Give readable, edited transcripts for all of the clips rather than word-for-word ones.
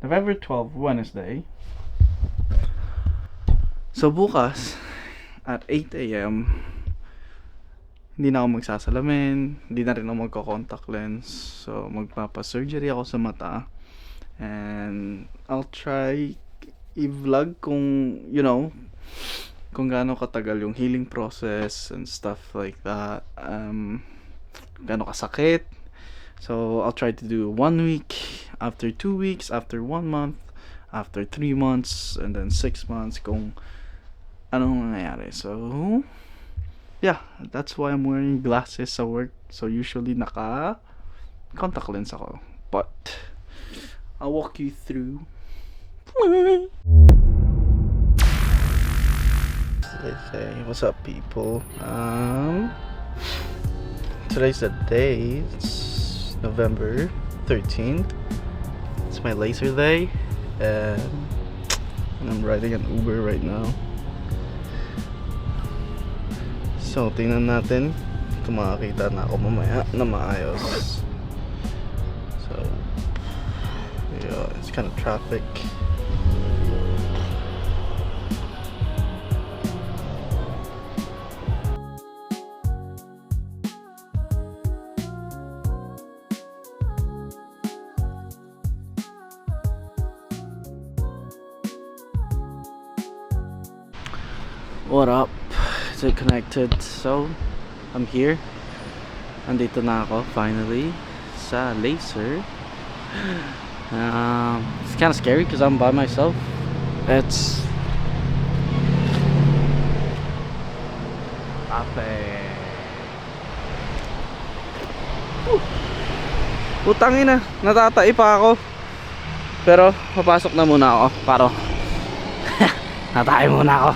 November 12, Wednesday. So bukas at 8 a.m. hindi na ako magsasalamin, hindi na rin ako magko-contact lens. So magpapa-surgery ako sa mata. And I'll try i-vlog kung, kung gaano katagal yung healing process and stuff like that. Gaano kasakit. So I'll try to do 1 week, after 2 weeks, after 1 month, after 3 months, and then 6 months kung anong nangyayari. So yeah, that's why I'm wearing glasses sa work. So usually naka contact lens ako. But I'll walk you through. They say, what's up people? Today's the day. It's November 13th. It's my laser day, and I'm riding an Uber right now. So tingnan natin kung makakita na ako mamaya na maayos. So yeah, it's kind of traffic. What up? Is it connected? So, I'm here. Andito na ako, finally, sa laser. It's kind of scary because I'm by myself. It's... Putangina, natatai pa ako. Pero, papasok na muna ako. Paro. Natatay muna ako.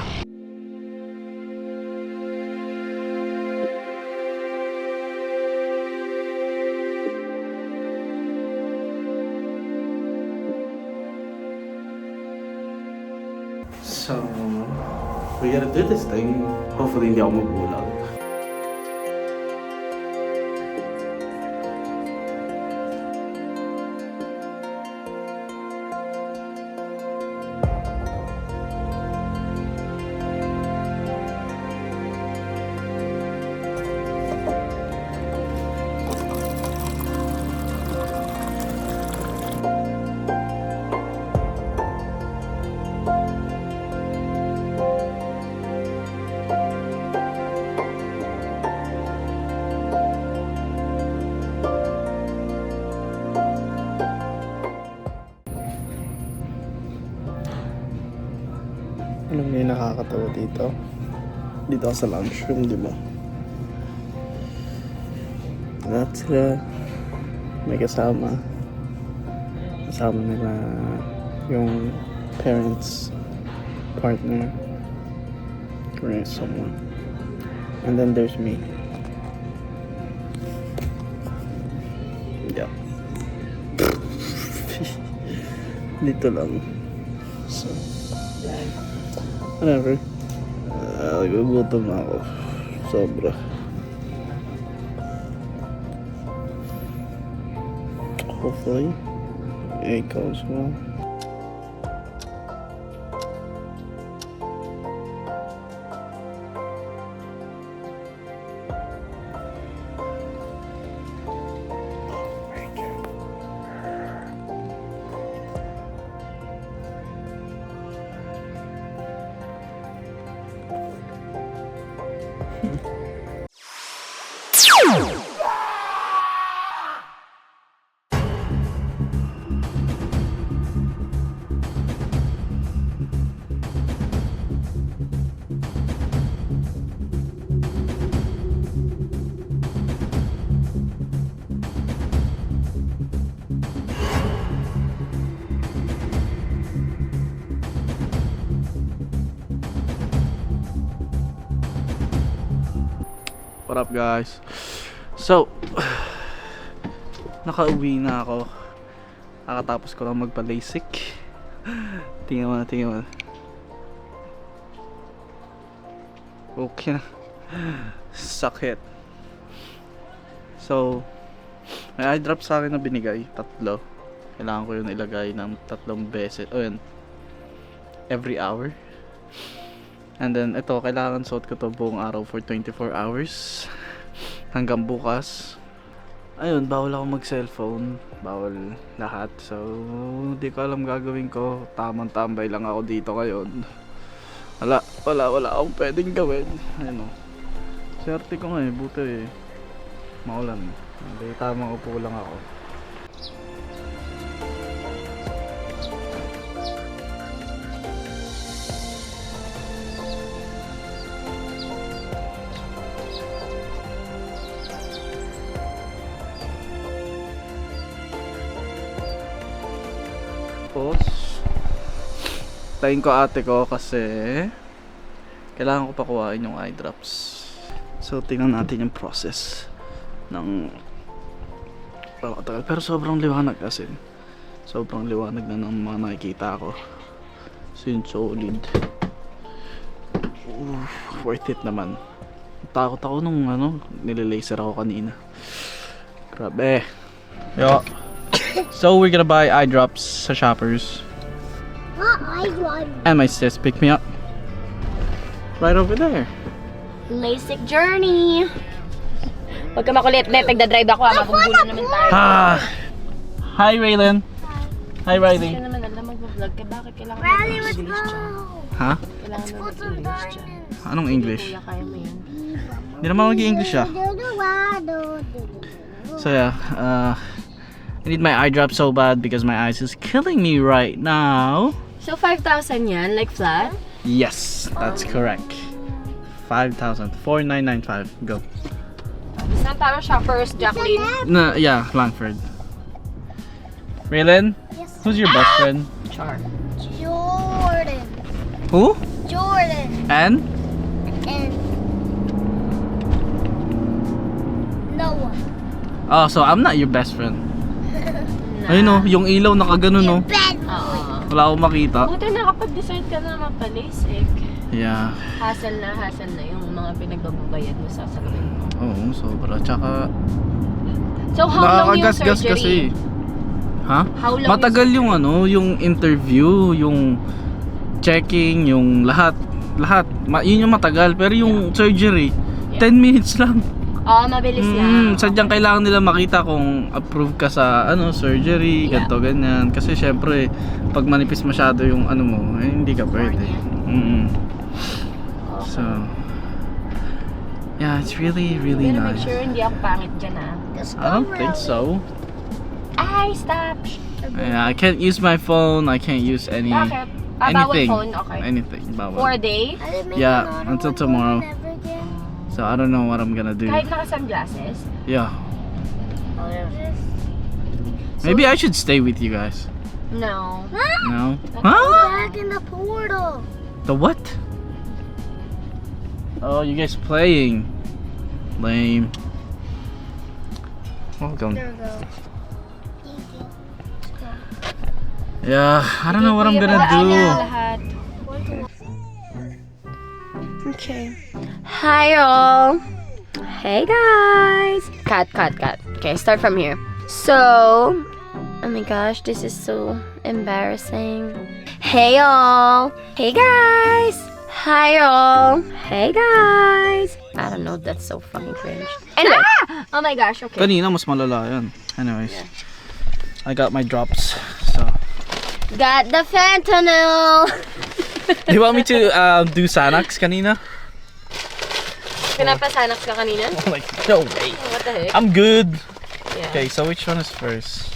So, we gotta do this thing. Hopefully hindi ako magulag. Alam niyo yung nakakatawa dito? Dito ako sa lunchroom, di ba? Lahat sila may kasama. Kasama nila yung parents, partner, or someone. And then there's me. Yeah. Dito lang. So, whatever. Nagugutom na ako. Sobra. Hopefully, it goes well. What up guys? So, nakauwi na ako. Kakatapos ko lang magpa-LASIK. Tingnan mo. Okay na. Sakit. So, may eye drop sa akin na binigay. 3. Kailangan ko yun ilagay ng 3 beses. O yun, every hour. And then, ito, kailangan suot ko to buong araw for 24 hours. Hanggang bukas. Ayun, bawal ako mag-cellphone. Bawal lahat. So, hindi ko alam gagawin ko. Tamang tambay lang ako dito ngayon. Wala akong pwedeng gawin. Ayun o. Swerte ko nga buti maulan. Hindi, tamang upo lang ako. Tapos tayin ko ate ko kasi kailangan ko pakuhain yung eye drops. So tingnan natin yung process ng katagal, pero sobrang liwanag kasi sobrang liwanag na ng mga nakikita ko. So yun, solid. Worth it naman. Takot ako nung nililaser ako kanina. Grabe. Yo. So we're gonna buy eye drops sa Shoppers. What eye drops? And my sis picked me up. Right over there. LASIK journey. Huwag ka makulit, Beth. Nagdadrive ako ha. Magugulan naman tayo. Hi Raylan. Hi Riley. Hindi ka naman alam mag-vlog ka. Bakit kailangan Riley, let's mag-English go. dyan? Ha? Kailangan Let's mo go to the mag-English dyan. garden. Anong English? Kuya, kaya mo yan. Hindi naman mag-English ah. So yeah, I need my eye drop so bad because my eyes is killing me right now. So, 5,000 yan? Like flat? Yes, that's correct. 5,000. 4,995. Go. Saan tayo Shoppers, Jacqueline? No, yeah, Langford. Raylan, Yes. who's your best friend? Char. Jordan. Who? Jordan. And? And Noah. Oh, so I'm not your best friend. Ayun oh, yung ilaw nakaganon oh. Bad. Oo. Wala akong makita. Buti nakapag-decide ka na magpa-LASIK. Yeah. Hassle na yung mga pinagbabayad mo sa salamin mo. Oo, sobra. Tsaka, So, how long yung nakakagasgas surgery? kasi. Ha? How long Matagal yung yung interview, yung checking, yung lahat. Yun yung matagal. Pero yung surgery, 10 minutes lang. Oo, mabilis lang. Sadyang kailangan nila makita kung approve ka sa surgery, Yeah. ganito, ganyan. Kasi syempre, pag manipis masyado yung mo, hindi ka pwede. So, yeah, it's really, really Pero make nice. sure hindi ako pangit dyan ah. I don't think so. Ay, stop! Yeah, I can't use my phone. I can't use any Bakit? Bawal anything. phone? Okay. Anything. Bawal. 4 day? Yeah, until tomorrow. So I don't know what I'm gonna do. Kahit naka-sunglasses? Yeah. Maybe I should stay with you guys. No. No? Huh? Back in the portal. The what? Oh, you guys playing. Lame. Welcome. There we go. Yeah, I don't know what I'm Kuya, gonna padaan do. na lahat. Okay. Hi all. Hey guys. Cut. Okay, start from here. So, oh my gosh, this is so embarrassing. Hey all. Hey guys. Hi all. Hey guys. I don't know, that's so fucking cringe. Anyway. Oh my gosh, okay. Kanina mas malala yan. Anyways, I got my drops. So, Got the fentanyl. do you want me to do Xanax kanina? Pinapasanax ka kanina? I'm like, no way. What the heck? I'm good. Yeah. Okay, so which one is first?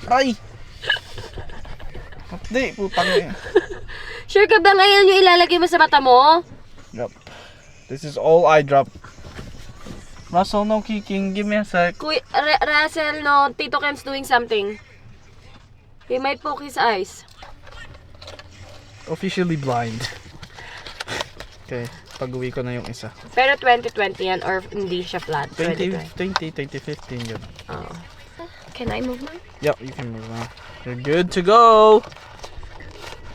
Ay! Hindi, putang eh. Sure ka ba ngayon yung ilalagay mo sa mata mo? Yup. This is all eye drop. Russell, no kicking. Give me a sec. Russell, no, Tito Ken's doing something. He might poke his eyes. Officially blind. Okay, pag-uwi ko na yung isa. Pero 2020 yan or hindi siya flat? 2015 yun. Oh. Can I move mine? Yup, you can move on. You're good to go.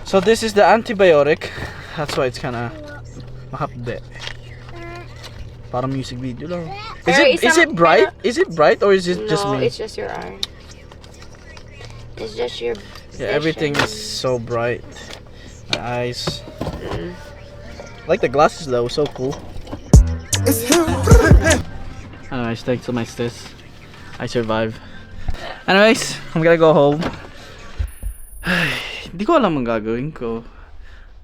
So this is the antibiotic. That's why it's kinda mahapde. Para music video lang. Is it bright? Is it bright or is it just No, me? it's just your arm. It's just your Yeah, everything is so bright. My eyes. Like the glasses though, so cool. Anyways, thanks to my sis, I survived. Anyways, I'm gonna go home. Hindi ko alam ang gagawin ko.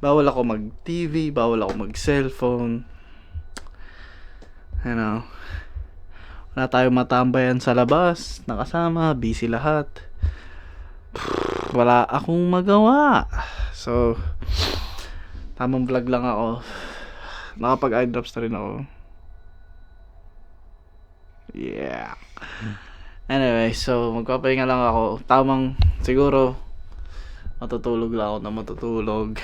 Bawal ako mag-TV, bawal ako mag-cellphone. You know, wala tayong matambayan sa labas, nakasama, busy lahat. Wala akong magawa. So, tamang vlog lang ako. Nakapag eye drops na rin ako. Yeah. Anyway, so magpapahinga lang ako. Tamang, siguro, matutulog lang ako na matutulog.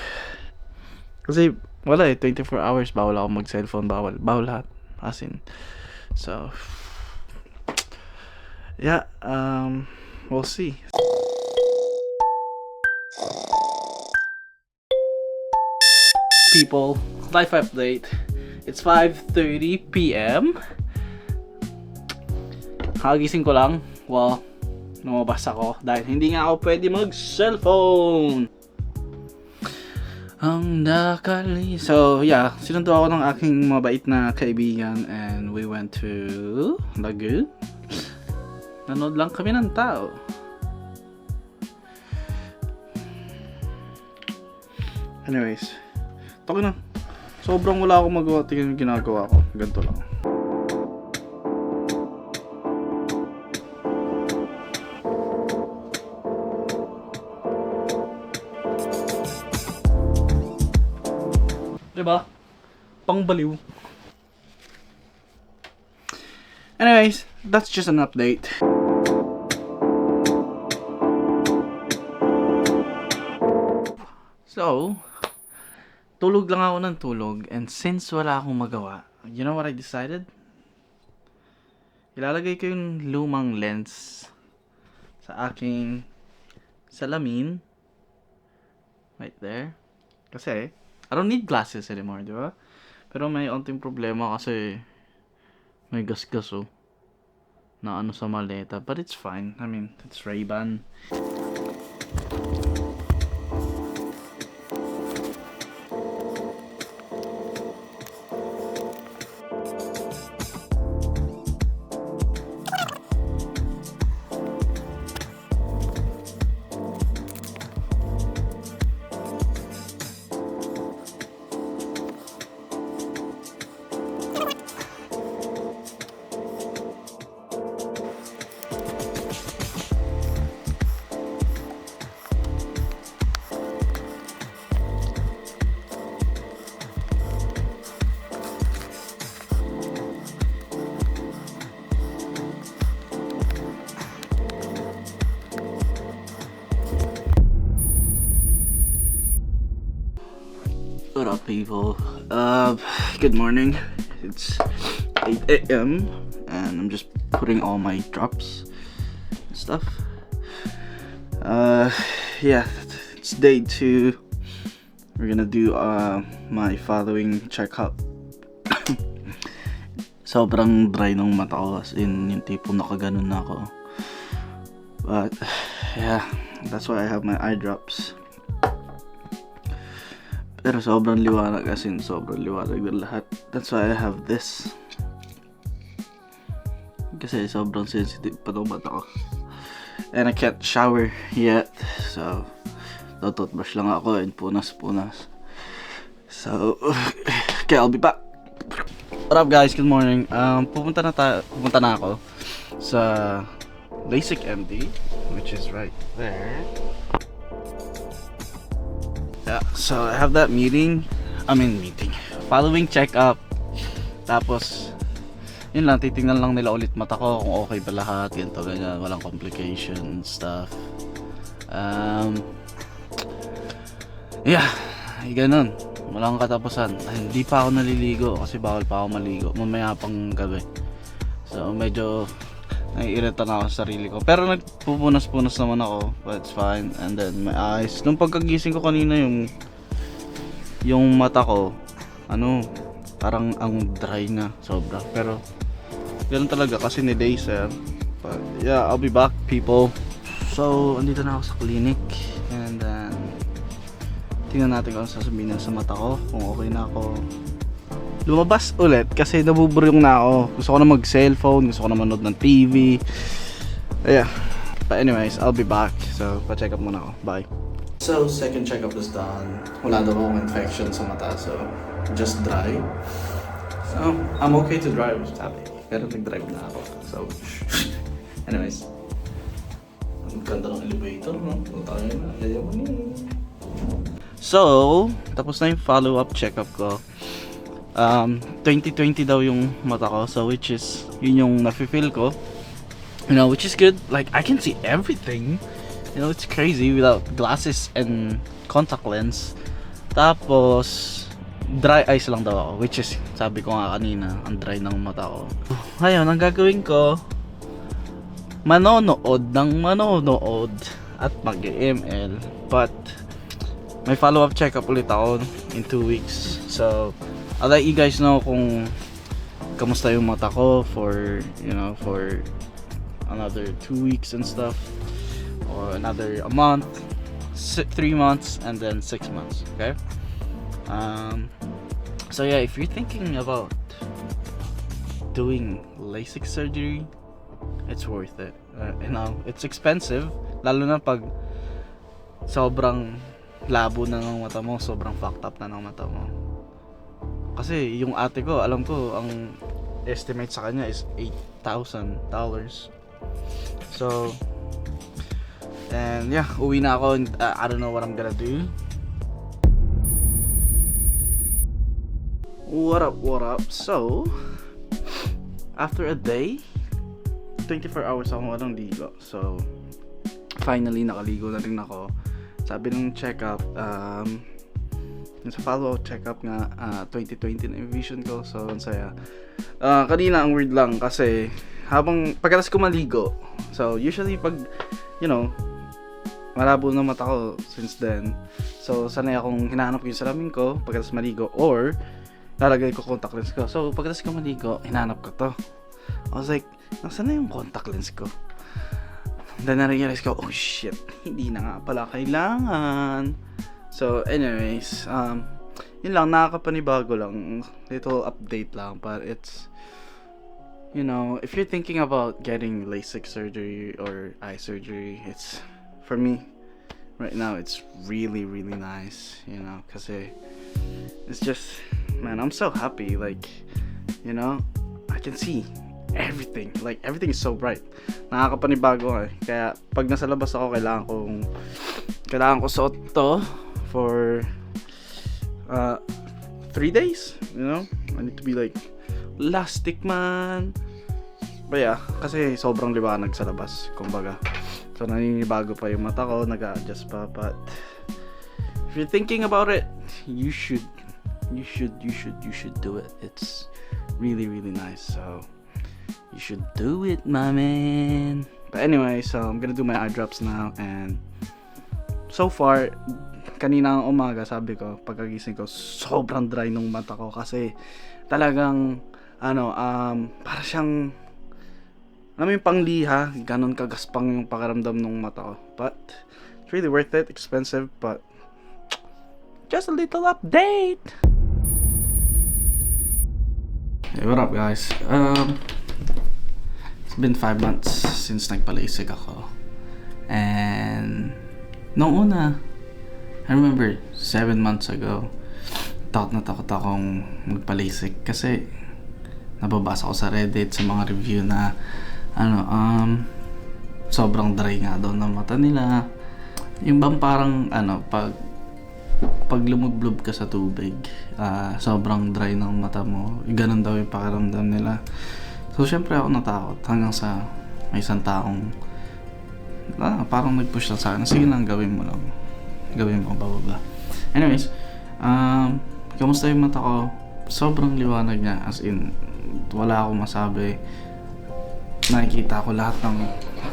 Kasi, wala 24 hours, bawal ako mag-cellphone, bawal lahat. As in, so yeah, we'll see. People, life update. It's 5:30 p.m. Kagising ko lang. Well, lumabas ako dahil hindi nga ako pwede mag-cellphone. So yeah, sinundo ako ng aking mabait na kaibigan and we went to Lagoon. Nanood lang kami ng tao. Anyways, okay na. Sobrang wala akong magawa. Tingnan yung ginagawa ko. Ganito lang. Diba? Pangbaliw. Anyways, that's just an update. So, tulog lang ako ng tulog, and since wala akong magawa, you know what I decided? Ilalagay ko yung lumang lens sa aking salamin. Right there. Kasi, I don't need glasses anymore, di ba? Pero may onting problema kasi may gas-gas na ano sa maleta. But it's fine. I mean, it's Ray-Ban. What up, people? Good morning. It's 8 a.m. and I'm just putting all my drops and stuff. Yeah, it's day 2. We're gonna do my following checkup. Sobrang dry ng mata ko, as in yung tipong nakaganon na ako. But yeah, that's why I have my eye drops. Pero sobrang liwanag, as in sobrang liwanag na lahat. That's why I have this. Kasi sobrang sensitive pa ng mata ko. And I can't shower yet. So, toothbrush lang ako and punas. So, okay, I'll be back. What up, guys? Good morning. Pupunta na ako sa LASIK MD, which is right there. Yeah, so I have that meeting. Following check-up. Tapos, yun lang, titingnan lang nila ulit mata ko kung okay ba lahat, ganito, ganyan, walang complication stuff. Yeah, ganun. Walang katapusan. Hindi pa ako naliligo kasi bawal pa ako maligo. Mamaya pang gabi. So, medyo naiirita na ako sa sarili ko. Pero nagpupunas-punas naman ako, but it's fine. And then my eyes, nung pagkagising ko kanina, yung mata ko, parang ang dry na sobra. Pero ganun talaga kasi ni laser. But yeah, I'll be back, people. So andito na ako sa clinic, and then tingnan natin kung ano sasabihin nila sa mata ko, kung okay na ako lumabas ulit kasi nabuburyong na ako. Gusto ko na mag-cellphone, gusto ko na manood ng TV. Yeah. But anyways, I'll be back. So, pa-check up muna ako. Bye. So, second check-up is done. Wala daw akong infection sa mata, so just dry. So, I'm okay to drive, sabi. Pero nag-drive na ako. So, anyways. Ang ganda ng elevator, no? Tayo na. Ayaw mo niya. So, tapos na yung follow-up check-up ko. 20/20 daw yung mata ko, so which is yun yung nafe-feel ko, which is good. Like I can see everything, it's crazy without glasses and contact lens. Tapos dry eyes lang daw ako, which is sabi ko nga kanina, ang dry ng mata ko. Ngayon ang gagawin ko, manonood at mag-ML, but may follow-up check-up ulit ako in 2 weeks, so I'll let you guys know kung kamusta yung mata ko for another 2 weeks and stuff, or another a month, 3 months, and then 6 months. Okay. So yeah, if you're thinking about doing LASIK surgery, it's worth it. It's expensive, lalo na pag sobrang labo na ng mata mo, sobrang fucked up na ng mata mo. Kasi yung ate ko, alam ko, ang estimate sa kanya is $8,000. So, and yeah, uwi na ako, and I don't know what I'm gonna do. What up? So, after a day, 24 hours ako walang ligo. So, finally, nakaligo na rin ako. Sabi ng check-up, sa follow-up check-up nga, 20/20 na yung vision ko. So, ang saya. Kanina, ang weird lang kasi pagkatapos ko maligo, so, usually pag, malabo na mata ko since then. So, sanay akong hinahanap ko yung salamin ko pagkatapos maligo, or lalagay ko contact lens ko. So, pagkatapos ko maligo, hinahanap ko to. I was like, nasaan na yung contact lens ko? Then, na-realize ko, oh shit, hindi na nga pala kailangan. So anyways, yun lang, nakakapanibago lang, little update lang, but it's, if you're thinking about getting LASIK surgery or eye surgery, it's, for me, right now, it's really, really nice, kasi it's just, man, I'm so happy, like, I can see everything, like, everything is so bright. Nakakapanibago kaya pag nasa labas ako, kailangan ko suot to for 3 days, I need to be like elastic, man. But yeah, kasi sobrang liwanag sa labas, kumbaga. So naninibago pa yung mata ko, nag-a-adjust pa. But if you're thinking about it, you should do it. It's really, really nice. So you should do it, my man. But anyway, so I'm gonna do my eye drops now, and so far, kanina ang umaga, sabi ko, pagkagising ko, sobrang dry nung mata ko kasi talagang para siyang yung pangliha, ganon kagaspang yung pakiramdam nung mata ko. But it's really worth it, expensive, but just a little update. Hey, what up guys? It's been 5 months since nagpa-LASIK ako, and noong una, I remember 7 months ago, takot na takot akong magpa-LASIK kasi nababasa ko sa Reddit, sa mga review na sobrang dry nga daw ng mata nila. Yung bang parang pag lumublob ka sa tubig, sobrang dry ng mata mo, ganun daw yung pakiramdam nila. So syempre ako natakot hanggang sa may isang taong parang nag-push lang sa akin, sige lang, gawin mo, blah. Anyways, kamusta yung mata ko? Sobrang liwanag niya, as in, wala akong masabi. nakikita ko lahat ng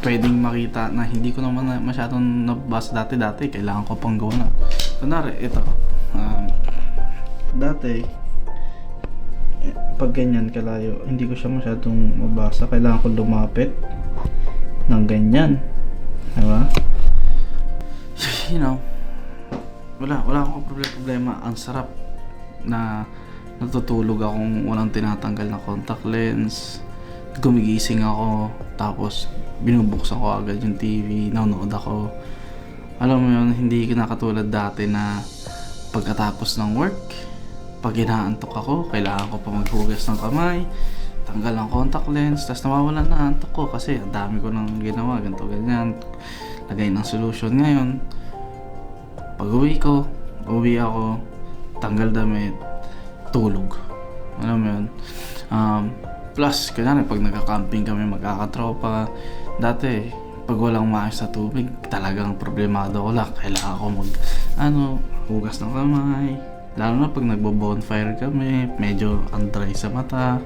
pwedeng makita na hindi ko naman masyadong nabasa dati. Kailangan ko pang gawa na. Kunwari, ito. Dati, pag ganyan kalayo, hindi ko siya masyadong mabasa. Kailangan ko lumapit ng ganyan. Diba? You know, wala akong problema. Ang sarap na natutulog akong walang tinatanggal na contact lens. Gumigising ako, tapos binubuksan ko agad yung TV, nanonood ako. Alam mo yun, hindi nakatulad dati na pagkatapos ng work, pag inaantok ako, kailangan ko pa maghugas ng kamay, tanggal ng contact lens, tapos nawawalan na antok ko kasi ang dami ko nang ginawa, ganito ganyan, lagay ng solution. Ngayon, pag uwi ako, tanggal damit, tulog. Alam mo yun? Plus, kanya pag nagka-camping kami magkakatropa, dati, pag walang maayos na tubig, talagang problemado ko lang. Kailangan ko hugas ng kamay. Lalo na pag nagbo-bonfire kami, medyo ang dry sa mata.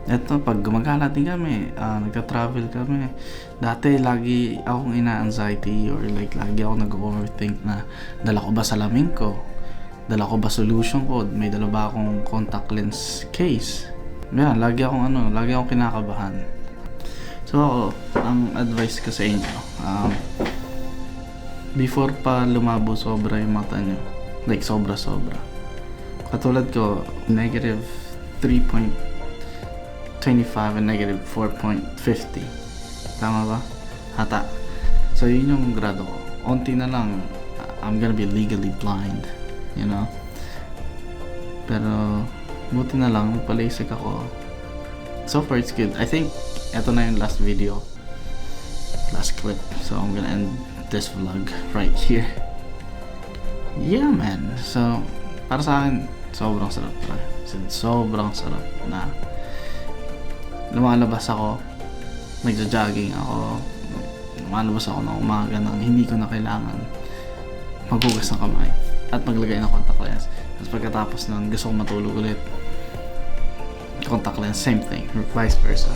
Eto, pag gumagala din kami, nagka-travel kami. Dati, lagi akong ina-anxiety or like, lagi ako nag-overthink na dala ko ba salamin ko? Dala ko ba solution ko? May dala ba akong contact lens case? Yan, lagi akong kinakabahan. So, ang advice ko sa inyo, before pa lumabo sobra yung mata nyo, like sobra. Katulad ko, negative 3.25 and negative 4.50. Tama ba? Hata. So, yun yung grado ko. Onti na lang, I'm gonna be legally blind. You know? Pero, buti na lang, nagpa-LASIK ako. So far, it's good. I think, eto na yung last video. Last clip. So, I'm gonna end this vlog right here. Yeah, man. So, para sa akin, sobrang sarap. Sobrang sarap na lumalabas ako, nagja-jogging ako, lumalabas ako ng umaga nang hindi ko na kailangan maghugas ng kamay at maglagay ng contact lens. Tapos pagkatapos nun, gusto ko matulog ulit, contact lens, same thing, vice versa.